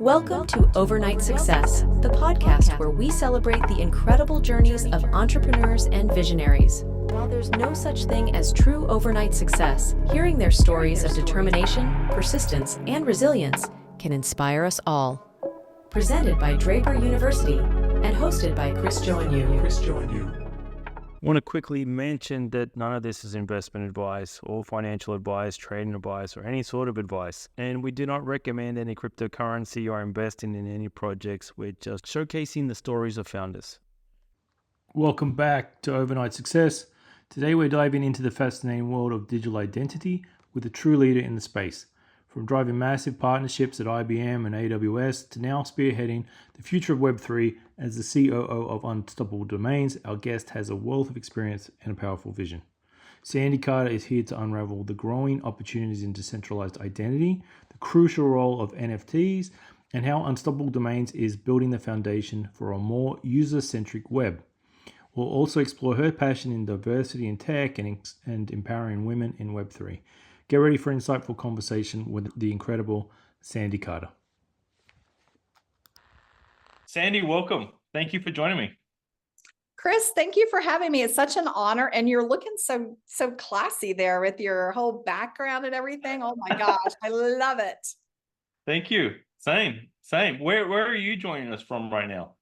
Welcome to Overnight Success, the podcast where we celebrate the incredible journeys of entrepreneurs and visionaries. While there's no such thing as true overnight success, hearing their stories of determination, persistence, and resilience can inspire us all. Presented by Draper University and hosted by Joannou. I want to quickly mention that none of this is investment advice or financial advice, trading advice, or any sort of advice. And we do not recommend any cryptocurrency or investing in any projects. We're just showcasing the stories of founders. Welcome back to Overnight Success. Today we're diving into the fascinating world of digital identity with a true leader in the space. From driving massive partnerships at IBM and AWS to now spearheading the future of Web3 as the COO of Unstoppable Domains, our guest has a wealth of experience and a powerful vision. Sandy Carter is here to unravel the growing opportunities in decentralized identity, the crucial role of NFTs, and how Unstoppable Domains is building the foundation for a more user-centric web. We'll also explore her passion in diversity in tech and empowering women in Web3. Get ready for an insightful conversation with the incredible Sandy Carter. Sandy, welcome. Thank you for joining me. Chris, thank you for having me. It's such an honor. And you're looking so classy there with your whole background and everything. Oh my gosh, I love it. Thank you. Same. Where are you joining us from right now?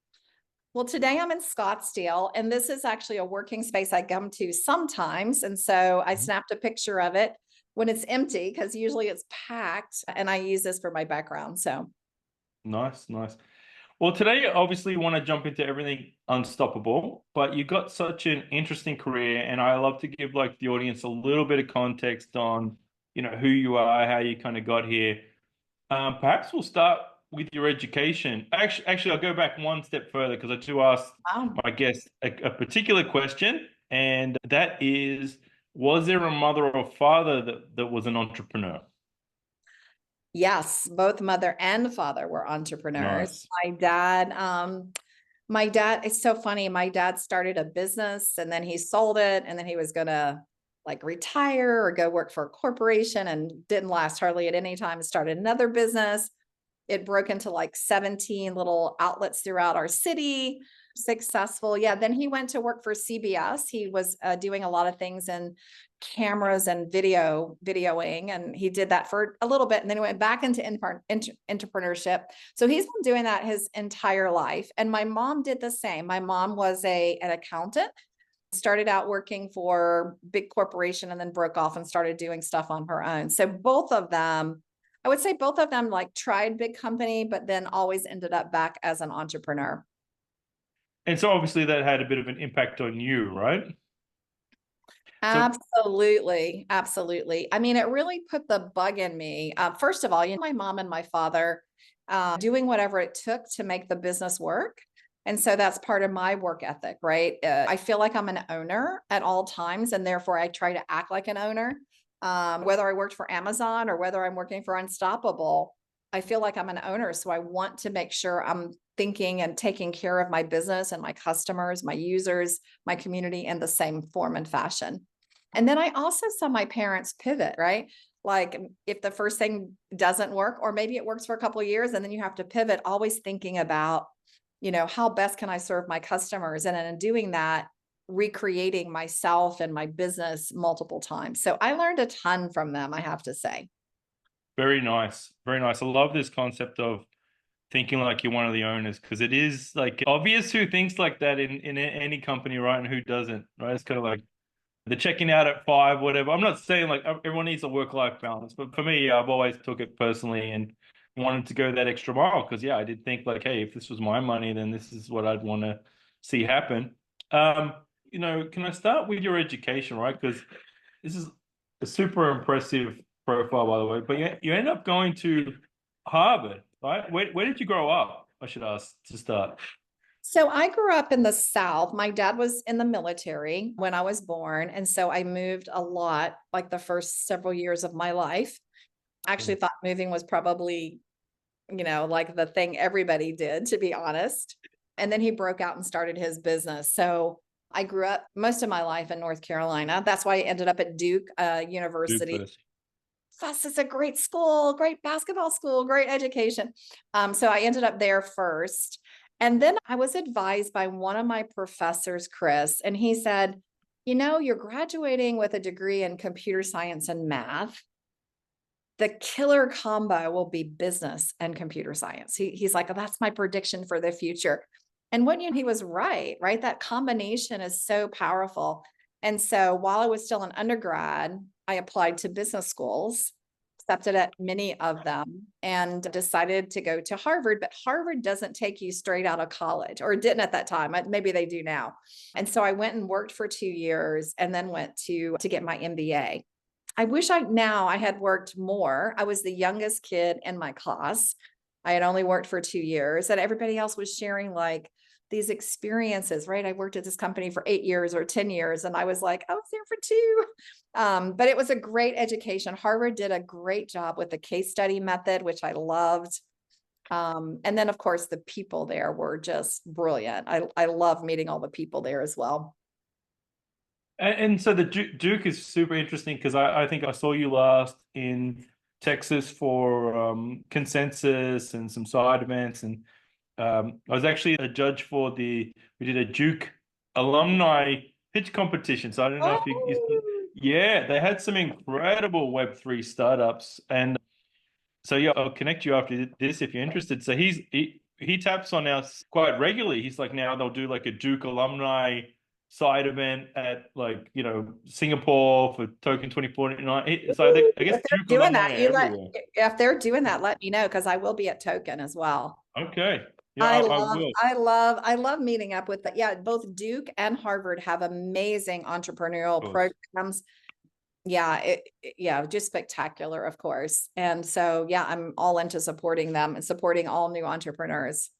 Well, today I'm in Scottsdale, and this is actually a working space I come to sometimes. And so I snapped a picture of it when it's empty, because usually it's packed, and I use this for my background. So Nice. Well, today, obviously, you want to jump into everything Unstoppable, but you got such an interesting career, and I love to give the audience a little bit of context on, who you are, how you kind of got here. Perhaps we'll start with your education. Actually, I'll go back one step further because I do ask my guests a particular question, and that is, was there a mother or father that was an entrepreneur? yes, both mother and father were entrepreneurs. Nice. My dad, it's so funny. My dad started a business and then he sold it, and then he was going to retire or go work for a corporation, and didn't last hardly at any time. Started another business. It broke into 17 little outlets throughout our city. Successful. Yeah. Then he went to work for CBS. He was doing a lot of things in cameras and videoing. And he did that for a little bit. And then he went back into entrepreneurship. So he's been doing that his entire life. And my mom did the same. My mom was an accountant, started out working for big corporation, and then broke off and started doing stuff on her own. So both of them, I would say both of them tried big company, but then always ended up back as an entrepreneur. And so obviously that had a bit of an impact on you, right? Absolutely. I mean, it really put the bug in me. First of all, my mom and my father doing whatever it took to make the business work. And so that's part of my work ethic, right? I feel like I'm an owner at all times, and therefore I try to act like an owner. Whether I worked for Amazon or whether I'm working for Unstoppable, I feel like I'm an owner. So I want to make sure I'm thinking and taking care of my business and my customers, my users, my community in the same form and fashion. And then I also saw my parents pivot, right? If the first thing doesn't work, or maybe it works for a couple of years and then you have to pivot, always thinking about, how best can I serve my customers? And in doing that, recreating myself and my business multiple times. So I learned a ton from them, I have to say. Very nice. I love this concept of thinking like you're one of the owners, because it is obvious who thinks like that in any company, right? And who doesn't, right? It's kind of like the checking out at 5, whatever. I'm not saying everyone needs a work-life balance, but for me, I've always took it personally and wanted to go that extra mile because, I did think hey, if this was my money, then this is what I'd want to see happen. Can I start with your education, right? Because this is a super impressive profile, by the way, but you end up going to Harvard, right? Where did you grow up? I should ask to start. So I grew up in the South. My dad was in the military when I was born. And so I moved a lot, the first several years of my life. I actually thought moving was probably, the thing everybody did, to be honest. And then he broke out and started his business. So I grew up most of my life in North Carolina. That's why I ended up at Duke University. Fuss is a great school, great basketball school, great education. So I ended up there first. And then I was advised by one of my professors, Chris, and he said, you're graduating with a degree in computer science and math. The killer combo will be business and computer science. He's like, oh, that's my prediction for the future. And when he was right? That combination is so powerful. And so while I was still an undergrad, I applied to business schools, accepted at many of them, and decided to go to Harvard. But Harvard doesn't take you straight out of college, or it didn't at that time. Maybe they do now. And so I went and worked for 2 years and then went to get my MBA. I wish I had worked more. I was the youngest kid in my class. I had only worked for 2 years, and everybody else was sharing like these experiences, right? I worked at this company for 8 years or 10 years. And I was like, I was there for 2. But it was a great education. Harvard did a great job with the case study method, which I loved. And then of course, the people there were just brilliant. I love meeting all the people there as well. And so the Duke is super interesting because I think I saw you last in Texas for Consensus and some side events. And I was actually a judge we did a Duke alumni pitch competition. So I don't know if yeah, they had some incredible Web3 startups. And so yeah, I'll connect you after this if you're interested. So he taps on us quite regularly. He's like, now they'll do like a Duke alumni side event at Singapore for Token 2049. So I guess Duke doing that, if they're doing that, let me know, because I will be at Token as well. Okay. Yeah, I love meeting up with both Duke and Harvard have amazing entrepreneurial programs. Just spectacular, of course. And so, I'm all into supporting them and supporting all new entrepreneurs.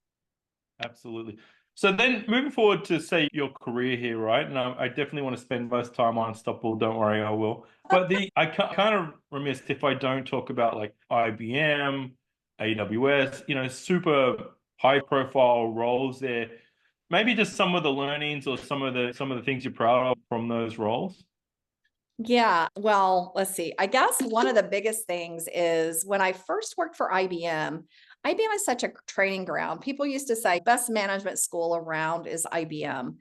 Absolutely. So then moving forward to say your career here, right? And I definitely want to spend most time on Unstoppable. Don't worry, I will. But I kind of remiss if I don't talk about like IBM, AWS, super high profile roles there. Maybe just some of the learnings or some of the things you're proud of from those roles. Yeah, well, let's see. I guess one of the biggest things is when I first worked for IBM is such a training ground. People used to say best management school around is IBM.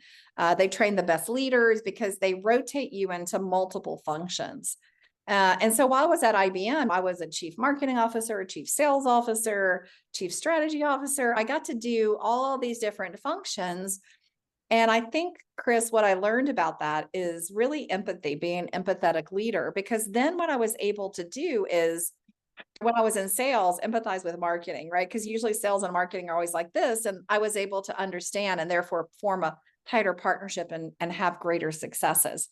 They train the best leaders because they rotate you into multiple functions. And so while I was at IBM, I was a chief marketing officer, chief sales officer, chief strategy officer. I got to do all these different functions. And I think, Chris, what I learned about that is really empathy, being an empathetic leader, because then what I was able to do is when I was in sales, empathize with marketing, right? Because usually sales and marketing are always like this. And I was able to understand and therefore form a tighter partnership and have greater successes.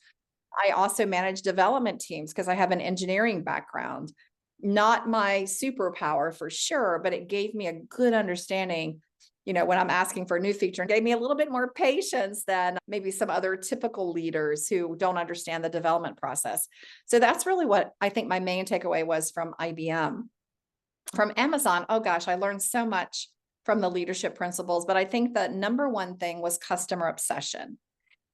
I also manage development teams because I have an engineering background, not my superpower for sure, but it gave me a good understanding, when I'm asking for a new feature, and gave me a little bit more patience than maybe some other typical leaders who don't understand the development process. So that's really what I think my main takeaway was from IBM. From Amazon, oh gosh, I learned so much from the leadership principles, but I think the number one thing was customer obsession.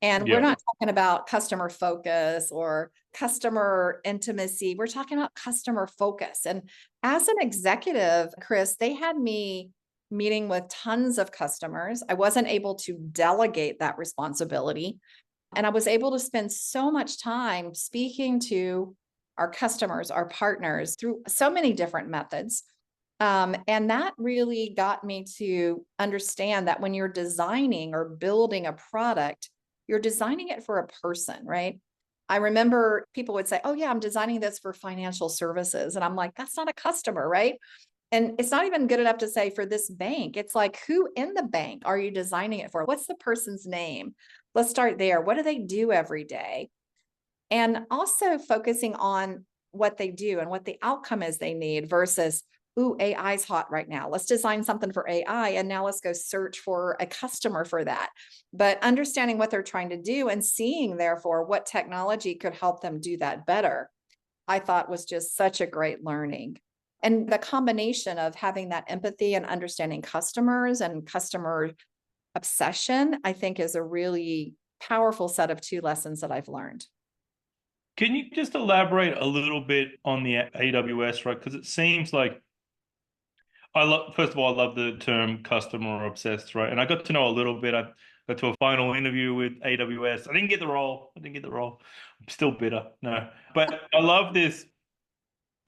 And we're not talking about customer focus or customer intimacy. We're talking about customer focus. And as an executive, Chris, they had me meeting with tons of customers. I wasn't able to delegate that responsibility. And I was able to spend so much time speaking to our customers, our partners through so many different methods. And that really got me to understand that when you're designing or building a product, you're designing it for a person, right? I remember people would say, oh yeah, I'm designing this for financial services. And I'm like, that's not a customer, right? And it's not even good enough to say for this bank. It's like, who in the bank are you designing it for? What's the person's name? Let's start there. What do they do every day? And also focusing on what they do and what the outcome is they need versus, ooh, AI's hot right now. Let's design something for AI. And now let's go search for a customer for that. But understanding what they're trying to do and seeing, therefore, what technology could help them do that better, I thought was just such a great learning. And the combination of having that empathy and understanding customers and customer obsession, I think is a really powerful set of 2 lessons that I've learned. Can you just elaborate a little bit on the AWS, right? Because it seems like first of all, I love the term customer obsessed, right? And I got to know a little bit. I got to a final interview with AWS. I didn't get the role. I'm still bitter. No, but I love this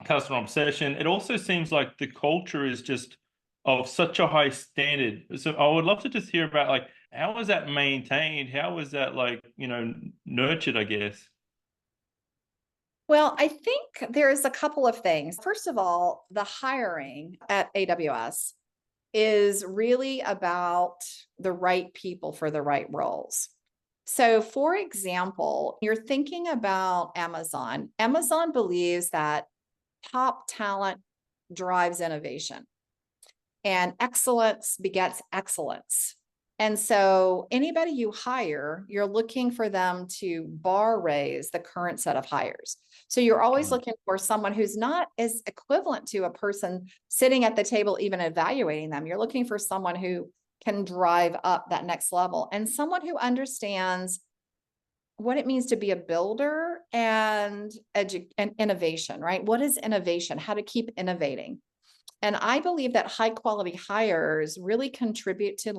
customer obsession. It also seems like the culture is just of such a high standard. So I would love to just hear about like how is that maintained? How is that like, nurtured, I guess? Well, I think there's a couple of things. First of all, the hiring at AWS is really about the right people for the right roles. So, for example, you're thinking about Amazon. Amazon believes that top talent drives innovation and excellence begets excellence. And so anybody you hire, you're looking for them to bar raise the current set of hires. So you're always looking for someone who's not as equivalent to a person sitting at the table, even evaluating them. You're looking for someone who can drive up that next level and someone who understands what it means to be a builder and innovation, right? What is innovation? How to keep innovating. And I believe that high quality hires really contribute to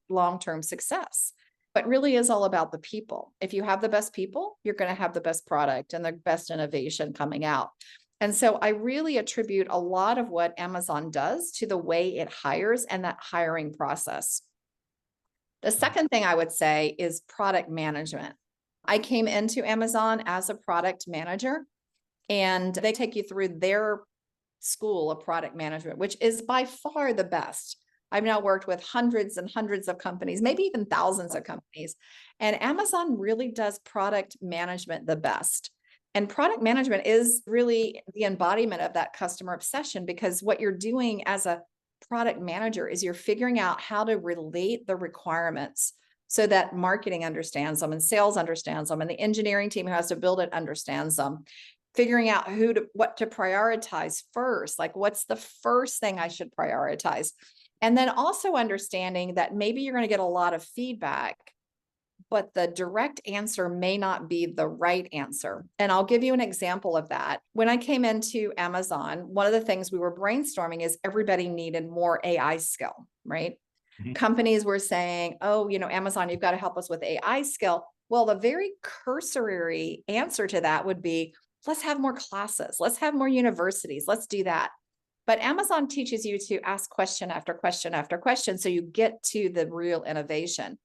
long-term success. But really is all about the people. If you have the best people, you're going to have the best product and the best innovation coming out. And so I really attribute a lot of what Amazon does to the way it hires and that hiring process. The second thing I would say is product management. I came into Amazon as a product manager, and they take you through their school of product management, which is by far the best. I've now worked with hundreds and hundreds of companies, maybe even thousands of companies. And Amazon really does product management the best. And product management is really the embodiment of that customer obsession, because what you're doing as a product manager is you're figuring out how to relate the requirements so that marketing understands them and sales understands them and the engineering team who has to build it understands them. Figuring out what to prioritize first, like what's the first thing I should prioritize. And then also understanding that maybe you're going to get a lot of feedback, but the direct answer may not be the right answer. And I'll give you an example of that. When I came into Amazon, one of the things we were brainstorming is everybody needed more AI skill, right? Mm-hmm. Companies were saying, oh, Amazon, you've got to help us with AI skill. Well, the very cursory answer to that would be, let's have more classes. Let's have more universities. Let's do that. But Amazon teaches you to ask question after question after question, so you get to the real innovation.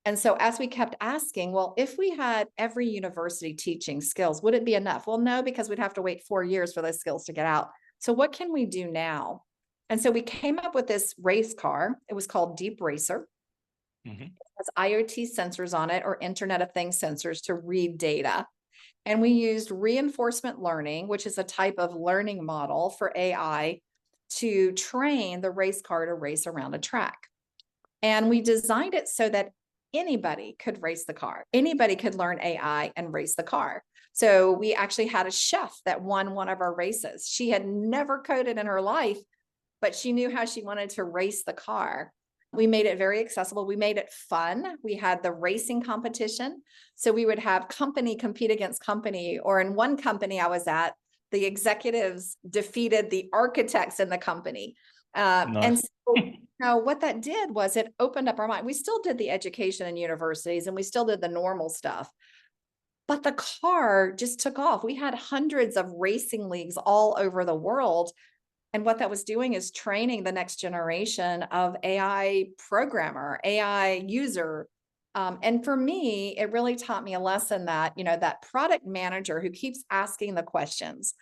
And so as we kept asking, well, if we had every university teaching skills, would it be enough? Well, no, because we'd have to wait 4 years for those skills to get out. So what can we do now? And so we came up with this race car. It was called Deep Racer. Mm-hmm. It has IoT sensors on it, or Internet of Things sensors, to read data. And we used reinforcement learning, which is a type of learning model for AI, to train the race car to race around a track. And we designed it so that anybody could race the car. Anybody could learn AI and race the car. So we actually had a chef that won one of our races. She had never coded in her life, but she knew how she wanted to race the car. We made it very accessible. We made it fun. We had the racing competition. So we would have company compete against company, or in one company I was at, the executives defeated the architects in the company. Nice. And so what that did was it opened up our mind. We still did the education in universities and we still did the normal stuff, but the car just took off. We had hundreds of racing leagues all over the world. And what that was doing is training the next generation of AI programmer, AI user. And for me, it really taught me a lesson that, that product manager who keeps asking the questions.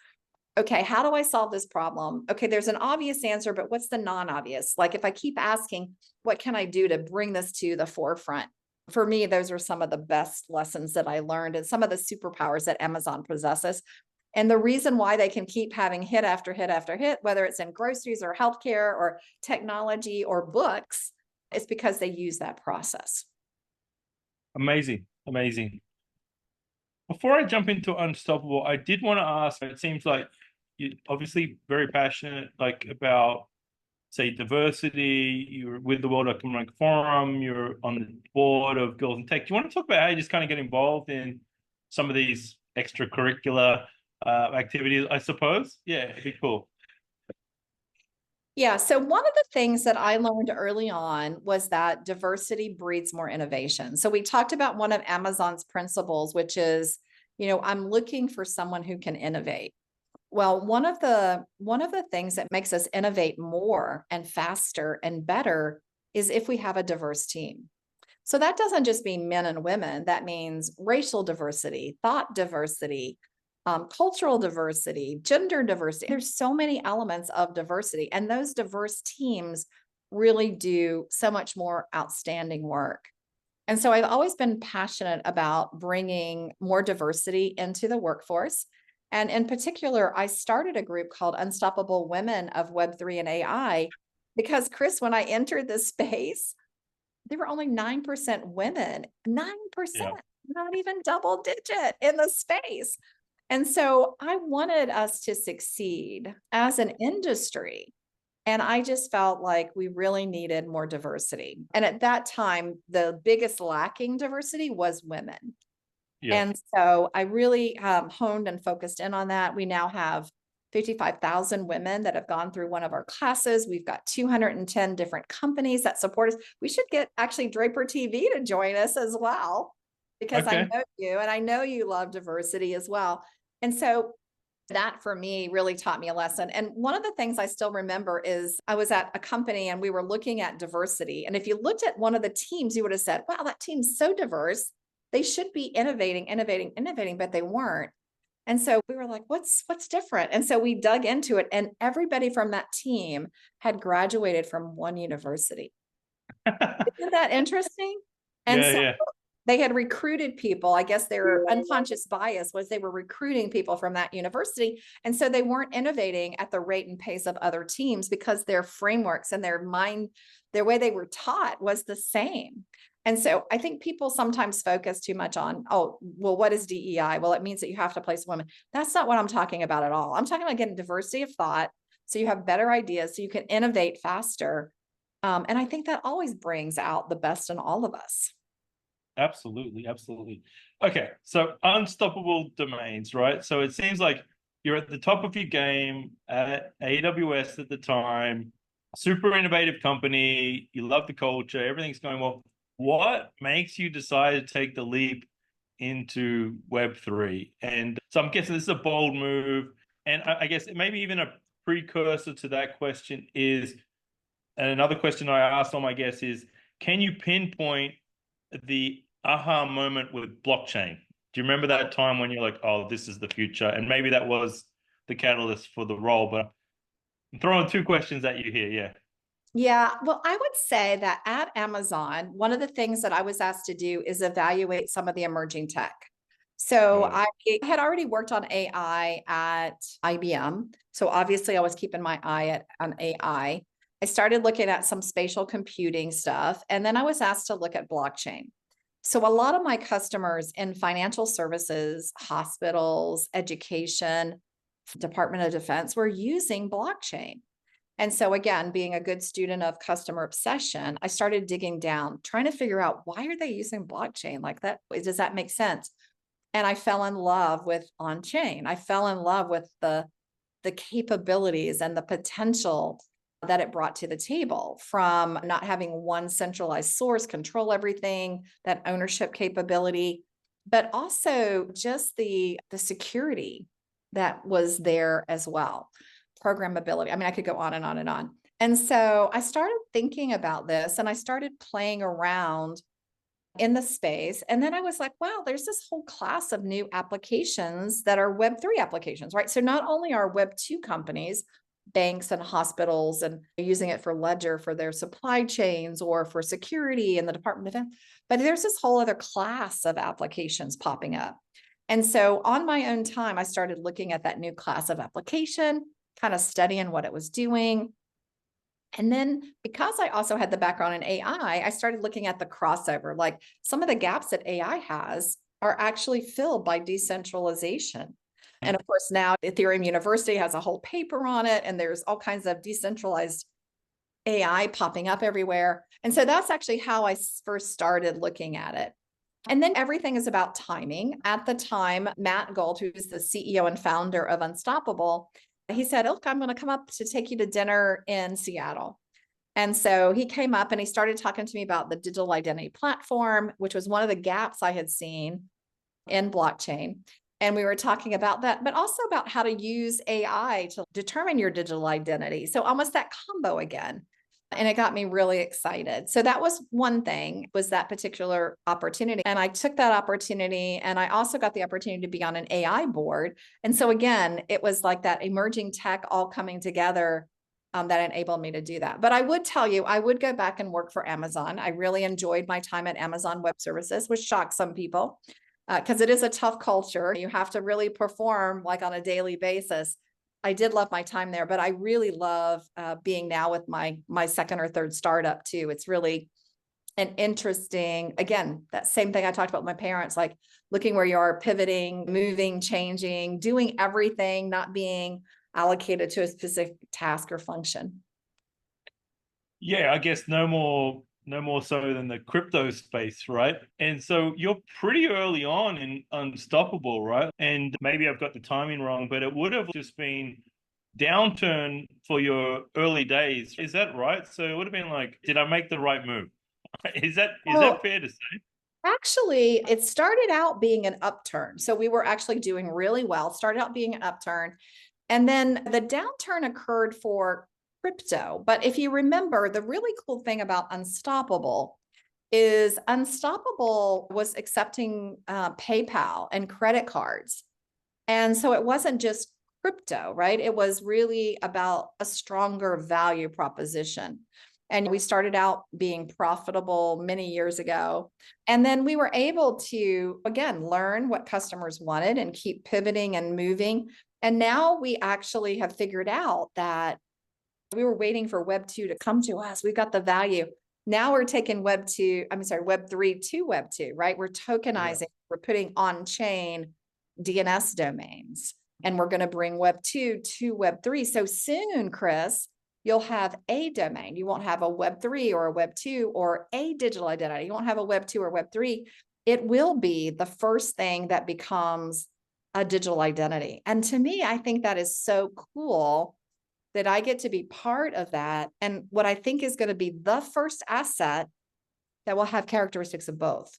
Okay, how do I solve this problem? Okay, there's an obvious answer, but what's the non-obvious? Like if I keep asking, what can I do to bring this to the forefront? For me, those are some of the best lessons that I learned and some of the superpowers that Amazon possesses. And the reason why they can keep having hit after hit after hit, whether it's in groceries or healthcare or technology or books, is because they use that process. Amazing, amazing. Before I jump into Unstoppable, I did want to ask, it seems like you're obviously very passionate about, say, diversity. You're with the World Economic Forum, you're on the board of Girls in Tech. Do you want to talk about how you just kind of get involved in some of these extracurricular activities, I suppose. Yeah, it'd be cool. Yeah. So one of the things that I learned early on was that diversity breeds more innovation. So we talked about one of Amazon's principles, which is, I'm looking for someone who can innovate. Well, one of the things that makes us innovate more and faster and better is if we have a diverse team. So that doesn't just mean men and women. That means racial diversity, thought diversity, cultural diversity, gender diversity. There's so many elements of diversity, and those diverse teams really do so much more outstanding work. And so I've always been passionate about bringing more diversity into the workforce. And in particular, I started a group called Unstoppable Women of Web3 and AI because, Chris, when I entered this space, there were only 9% women, 9%, Yeah. not even double digit in the space. And so I wanted us to succeed as an industry. And I just felt like we really needed more diversity. And at that time, the biggest lacking diversity was women. Yeah. And so I really honed and focused in on that. We now have 55,000 women that have gone through one of our classes. We've got 210 different companies that support us. We should get actually Draper TV to join us as well, because I Okay. know you and I know you love diversity as well. And so that for me really taught me a lesson. And one of the things I still remember is I was at a company and we were looking at diversity. And if you looked at one of the teams, you would have said, wow, that team's so diverse. They should be innovating, but they weren't. And so we were like, what's different? And so we dug into it, and everybody from that team had graduated from one university. Isn't that interesting? And Yeah, so yeah. they had recruited people. I guess their unconscious bias was they were recruiting people from that university. And so they weren't innovating at the rate and pace of other teams because their frameworks and their way they were taught was the same. And so I think people sometimes focus too much on, oh, well, what is DEI? Well, it means that you have to place women. That's not what I'm talking about at all. I'm talking about getting diversity of thought so you have better ideas, so you can innovate faster. And I think that always brings out the best in all of us. Absolutely, absolutely. Okay, so Unstoppable Domains, right? So it seems like you're at the top of your game at AWS at the time, super innovative company, you love the culture, everything's going well. What makes you decide to take the leap into Web3? And so I'm guessing this is a bold move. And I guess maybe even a precursor to that question is, and another question I asked all my guests is, can you pinpoint the aha moment with blockchain? Do you remember that time when you're like, oh, this is the future? And maybe that was the catalyst for the role, but I'm throwing two questions at you here. Yeah. Yeah, well, I would say that at Amazon, one of the things that I was asked to do is evaluate some of the emerging tech. So I had already worked on AI at IBM. So obviously I was keeping my eye on AI. I started looking at some spatial computing stuff, and then I was asked to look at blockchain. So a lot of my customers in financial services, hospitals, education, Department of Defense were using blockchain. And so again, being a good student of customer obsession, I started digging down, trying to figure out, why are they using blockchain like that? Does that make sense? And I fell in love with on-chain. I fell in love with the capabilities and the potential that it brought to the table, from not having one centralized source control everything, that ownership capability, but also just the security that was there as well. Programmability. I mean, I could go on and on and on. And so I started thinking about this and I started playing around in the space. And then I was like, wow, there's this whole class of new applications that are Web3 applications, right? So not only are Web2 companies, banks and hospitals, and using it for ledger for their supply chains or for security in the Department of Defense, but there's this whole other class of applications popping up. And so on my own time, I started looking at that new class of application, kind of studying what it was doing. And then because I also had the background in AI, I started looking at the crossover, like some of the gaps that AI has are actually filled by decentralization. And of course, now Ethereum University has a whole paper on it, and there's all kinds of decentralized AI popping up everywhere. And so that's actually how I first started looking at it. And then everything is about timing. At the time, Matt Gold, who is the CEO and founder of Unstoppable, he said, "Look, I'm going to come up to take you to dinner in Seattle." And so he came up and he started talking to me about the digital identity platform, which was one of the gaps I had seen in blockchain. And we were talking about that, but also about how to use AI to determine your digital identity. So almost that combo again. And it got me really excited. So that was one thing, was that particular opportunity. And I took that opportunity, and I also got the opportunity to be on an AI board. And so again, it was like that emerging tech all coming together that enabled me to do that. But I would tell you, I would go back and work for Amazon. I really enjoyed my time at Amazon Web Services, which shocked some people because it is a tough culture. You have to really perform like on a daily basis. I did love my time there, but I really love being now with my second or third startup too. It's really an interesting, again, that same thing I talked about with my parents, like looking where you are, pivoting, moving, changing, doing everything, not being allocated to a specific task or function. Yeah, I guess no more so than the crypto space, right? And so you're pretty early on in Unstoppable, right? And maybe I've got the timing wrong, but it would have just been downturn for your early days. Is that right? So it would have been like, did I make the right move? Is that fair to say? Actually, it started out being an upturn. So we were actually doing really well, started out being an upturn. And then the downturn occurred for crypto. But if you remember, the really cool thing about Unstoppable is Unstoppable was accepting PayPal and credit cards. And so it wasn't just crypto, right? It was really about a stronger value proposition. And we started out being profitable many years ago. And then we were able to, again, learn what customers wanted and keep pivoting and moving. And now we actually have figured out that we were waiting for Web2 to come to us. We've got the value. Now we're taking Web3 to Web2, right? We're tokenizing, we're putting on-chain DNS domains, and we're going to bring Web2 to Web3. So soon, Chris, you'll have a domain. You won't have a Web3 or a Web2 or a digital identity. You won't have a Web2 or Web3. It will be the first thing that becomes a digital identity. And to me, I think that is so cool that I get to be part of that. And what I think is going to be the first asset that will have characteristics of both.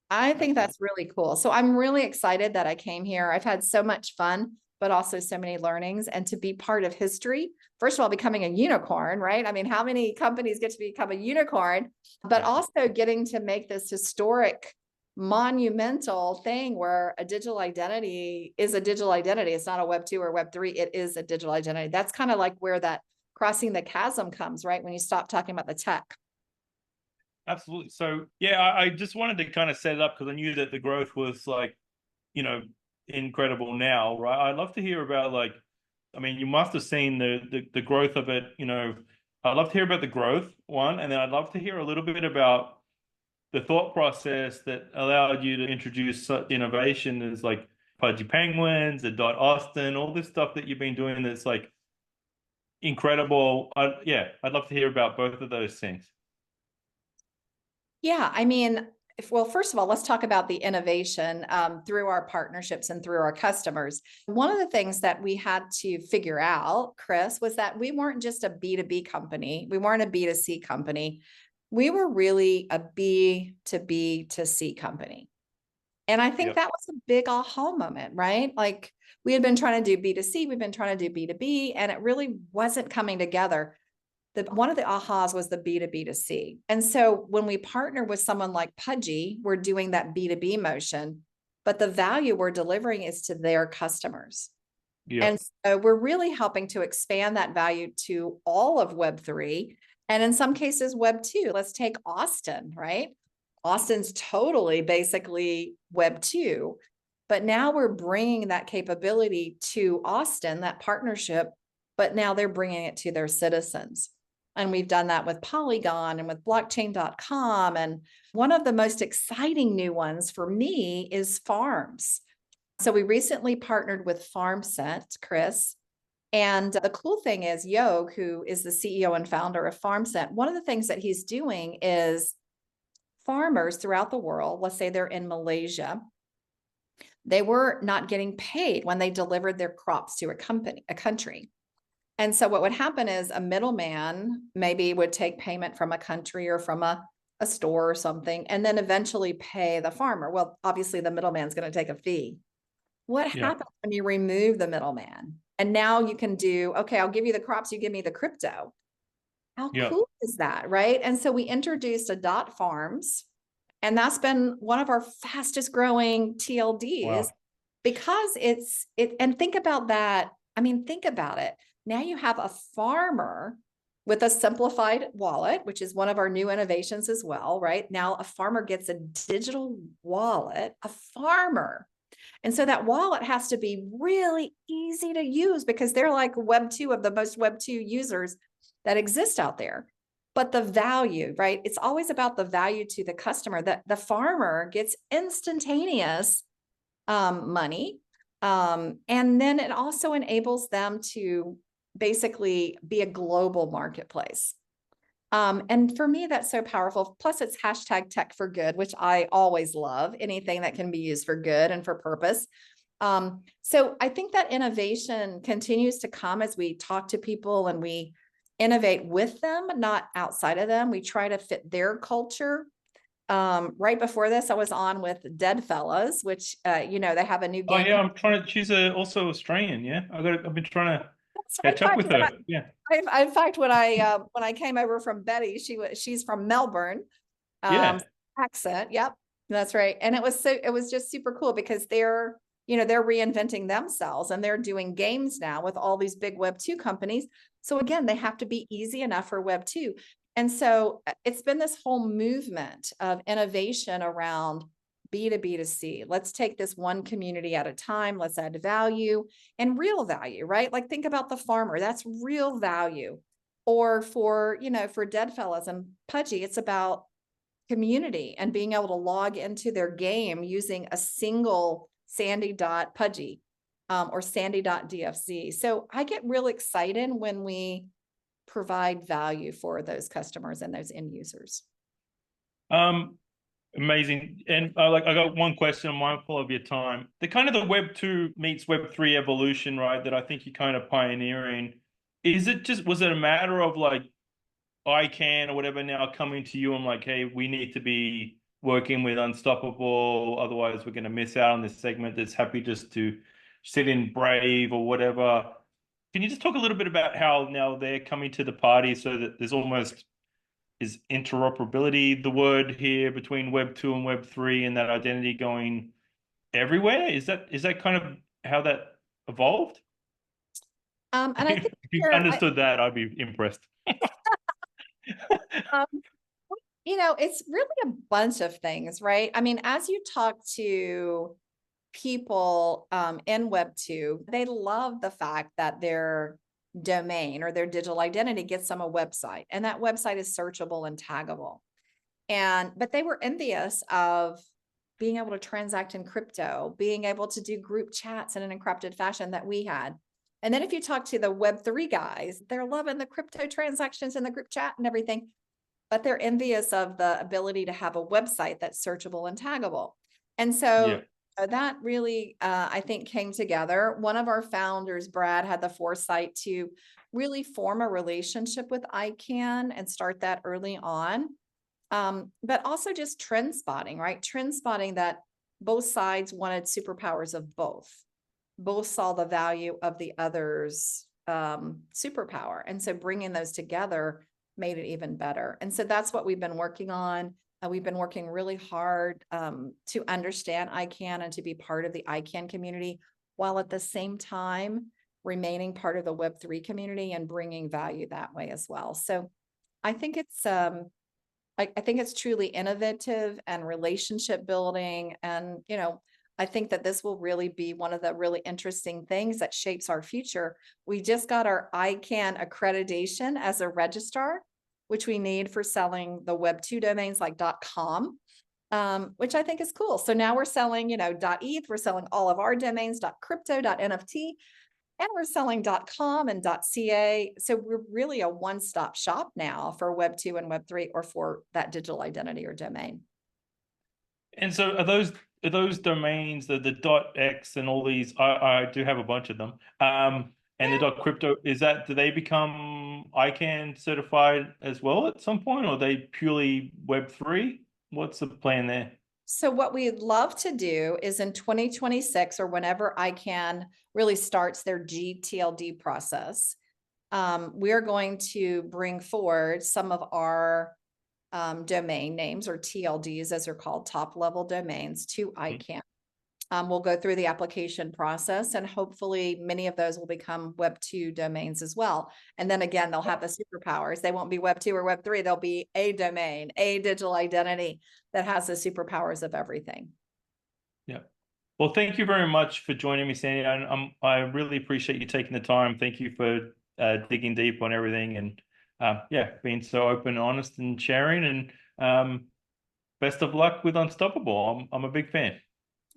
I think that's really cool. So I'm really excited that I came here. I've had so much fun, but also so many learnings, and to be part of history. First of all, becoming a unicorn, right? I mean, how many companies get to become a unicorn, but also getting to make this historic, monumental thing where a digital identity is a digital identity. It's not a Web2 or Web3. It is a digital identity. That's kind of like where that crossing the chasm comes, right? When you stop talking about the tech. Absolutely. So yeah, I just wanted to kind of set it up because I knew that the growth was like, incredible now, right? I'd love to hear about you must have seen the growth of it, I'd love to hear about the growth one, and then I'd love to hear a little bit about the thought process that allowed you to introduce such innovation as like Pudgy Penguins, the Austin, all this stuff that you've been doing that's like incredible. I'd love to hear about both of those things. Yeah, I mean, first of all, let's talk about the innovation through our partnerships and through our customers. One of the things that we had to figure out, Chris, was that we weren't just a B2B company. We weren't a B2C company. We were really a B2B2C company. And I think that was a big aha moment, right? Like we had been trying to do B2C, we've been trying to do B2B, and it really wasn't coming together. One of the ahas was the B2B2C. And so when we partner with someone like Pudgy, we're doing that B2B motion, but the value we're delivering is to their customers. And so we're really helping to expand that value to all of Web3. And in some cases, Web2. Let's take Austin, right? Austin's totally basically Web2, but now we're bringing that capability to Austin, that partnership, but now they're bringing it to their citizens. And we've done that with Polygon and with blockchain.com. And one of the most exciting new ones for me is farms. So we recently partnered with FarmSent, Chris. And the cool thing is Yog, who is the CEO and founder of FarmSent, one of the things that he's doing is farmers throughout the world, let's say they're in Malaysia, they were not getting paid when they delivered their crops to a country. And so what would happen is a middleman maybe would take payment from a country or from a store or something, and then eventually pay the farmer. Well, obviously the middleman's going to take a fee. What Yeah. happens when you remove the middleman? And now you can do, okay, I'll give you the crops, you give me the crypto. How Yeah. cool is that, right? And so we introduced Adopt Farms, and that's been one of our fastest growing TLDs. Wow. Because and think about that. I mean, think about it. Now you have a farmer with a simplified wallet, which is one of our new innovations as well, right? Now a farmer gets a digital wallet, a farmer. And so that wallet has to be really easy to use because they're like Web2 of the most Web2 users that exist out there. But the value, right? It's always about the value to the customer, that the farmer gets instantaneous money. And then it also enables them to basically be a global marketplace. And for me, that's so powerful. Plus it's hashtag tech for good, which I always love, anything that can be used for good and for purpose. So I think that innovation continues to come as we talk to people and we innovate with them, not outside of them. We try to fit their culture. Right before this, I was on with Dead Fellas, which, they have a new Oh game. yeah, I'm trying to. She's also Australian. Yeah, I've been trying to In catch up fact, with her. Yeah. in fact, when I came over from Betty, she's from Melbourne. Yeah. Accent. Yep, that's right. And it was just super cool because they're reinventing themselves and they're doing games now with all these big Web2 companies. So again, they have to be easy enough for Web2. And so it's been this whole movement of innovation around B2B to C. Let's take this one community at a time. Let's add value and real value, right? Like think about the farmer. That's real value. Or for Dead Fellas and Pudgy, it's about community and being able to log into their game using a single sandy.pudgy or sandy.dfz. So I get really excited when we provide value for those customers and those end users. Amazing. And I got one question. I'm mindful of your time. The kind of the Web2 meets Web3 evolution, right? That I think you're kind of pioneering. Was it a matter of like ICANN or whatever now coming to you and like, hey, we need to be working with Unstoppable, otherwise we're going to miss out on this segment that's happy just to sit in Brave or whatever. Can you just talk a little bit about how now they're coming to the party so that there's almost is interoperability the word here between Web2 and Web3 and that identity going everywhere? Is that kind of how that evolved? And I think if you understood that, I'd be impressed. It's really a bunch of things, right? I mean, as you talk to people in Web2, they love the fact that their domain or their digital identity gets them a website, and that website is searchable and taggable. But they were envious of being able to transact in crypto, being able to do group chats in an encrypted fashion that we had. And then if you talk to the Web3 guys, they're loving the crypto transactions in the group chat and everything, but they're envious of the ability to have a website that's searchable and taggable. And so that really, I think, came together. One of our founders, Brad, had the foresight to really form a relationship with ICANN and start that early on. But also just trend spotting, right? Trend spotting that both sides wanted superpowers of both. Both saw the value of the other's superpower. And so bringing those together made it even better. And so that's what we've been working on. We've been working really hard to understand ICANN and to be part of the ICANN community, while at the same time remaining part of the Web3 community and bringing value that way as well. So I think it's I think it's truly innovative and relationship building. And, I think that this will really be one of the really interesting things that shapes our future. We just got our ICANN accreditation as a registrar, which we need for selling the Web2 domains like .com, which I think is cool. So now we're selling, .eth, we're selling all of our domains, .crypto, .nft, and we're selling .com and .ca. So we're really a one-stop shop now for Web2 and Web3, or for that digital identity or domain. And so are those domains, the dot X and all these, I do have a bunch of them. And the dot crypto, do they become ICANN certified as well at some point, or are they purely Web3? What's the plan there? So what we'd love to do is in 2026 or whenever ICANN really starts their GTLD process, we're going to bring forward some of our domain names, or TLDs as they're called, top level domains, to ICANN. We'll go through the application process, and hopefully many of those will become Web2 domains as well. And then again, they'll have the superpowers. They won't be Web2 or Web3. They'll be a domain, a digital identity that has the superpowers of everything. Yeah. Well, thank you very much for joining me, Sandy. I really appreciate you taking the time. Thank you for digging deep on everything, and being so open, honest, and sharing. And best of luck with Unstoppable. I'm a big fan.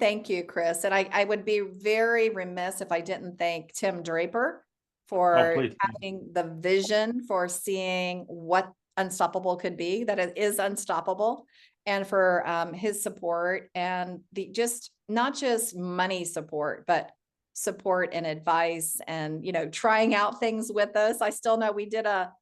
Thank you, Chris. And I would be very remiss if I didn't thank Tim Draper for Please. having the vision for seeing what Unstoppable could be, that it is unstoppable, and for his support and not just money support, but support and advice and, trying out things with us. I still know we did a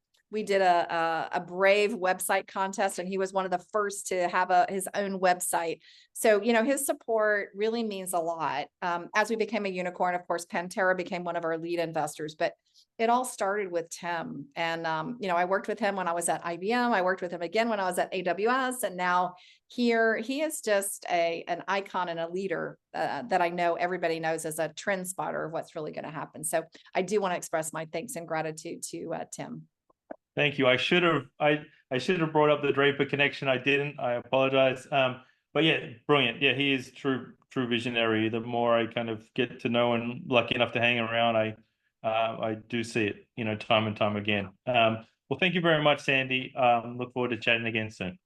Brave website contest, and he was one of the first to have his own website. So, his support really means a lot. As we became a unicorn, of course, Pantera became one of our lead investors, but it all started with Tim. And, I worked with him when I was at IBM. I worked with him again when I was at AWS. And now here he is just an icon and a leader that I know everybody knows as a trend spotter of what's really going to happen. So I do want to express my thanks and gratitude to Tim. Thank you. I should have brought up the Draper connection. I didn't. I apologize. But yeah, brilliant. Yeah, he is true visionary. The more I kind of get to know and lucky enough to hang around, I do see it, time and time again. Well, thank you very much, Sandy. Look forward to chatting again soon.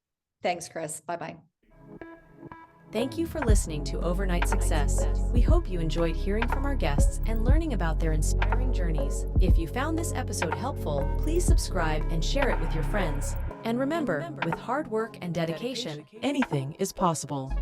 Thanks, Chris. Bye-bye. Thank you for listening to Overnight Success. We hope you enjoyed hearing from our guests and learning about their inspiring journeys. If you found this episode helpful, please subscribe and share it with your friends. And remember, with hard work and dedication, anything is possible.